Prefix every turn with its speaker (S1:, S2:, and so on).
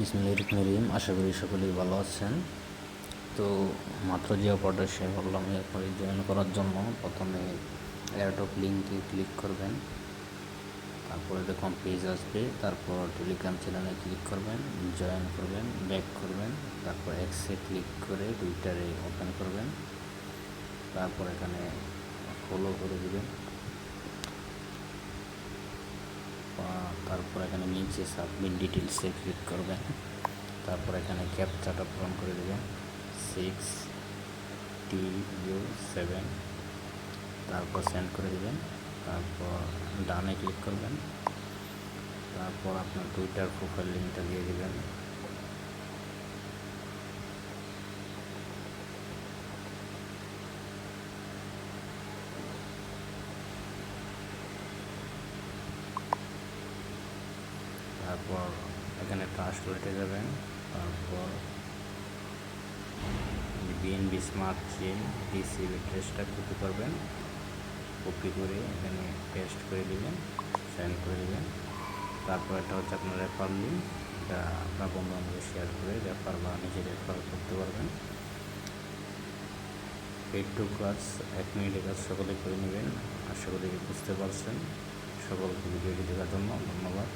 S1: বিসমিল্লাহির রহমানির রহিম। আশা করি সকলেই ভালো আছেন। তো মাত্র যে অফারটা শেয়ার করলাম, এরপরে জয়েন করার জন্য প্রথমে এয়ারড্রপ লিঙ্কে ক্লিক করবেন। তারপরে দেখুন পেজ আসবে, তারপর টেলিগ্রাম চ্যানেলে ক্লিক করবেন, জয়েন করবেন, ব্যাক করবেন, তারপর এক্সে ক্লিক করে টুইটারে ওপেন করবেন, তারপর এখানে ফলো করে দেবেন, তারপর এখানে নিচে সাবমিট ডিটেলসে ক্লিক করবেন, তারপর এখানে ক্যাপচাটা পূরণ করে দেবেন 6TU7, তারপর সেন্ড করে দেবেন, তারপর ডানে ক্লিক করবেন, তারপর আপনার টুইটার প্রোফাইল লিঙ্কটা দিয়ে দেবেন, তারপর এখানে ট্রান্সলেটে যাবেন, তারপর বিএনবি স্মার্ট চেইন রিসিভ অ্যাড্রেসটা কপি করবেন, কপি করে এখানে পেস্ট করে দেবেন, সেন্ড করে দেবেন। তারপর এটা হচ্ছে আপনার রেফার লিঙ্ক, এটা আপনার বন্ধু বান্ধবদের শেয়ার করে রেফার বা নিজে রেফার করতে পারবেন। পেড টু কাজ 1 মিনিটের কাজ সকলে করে নেবেন। আশা করি বুঝতে পারছেন। সকলকে ভিডিওটি দেখার জন্য ধন্যবাদ।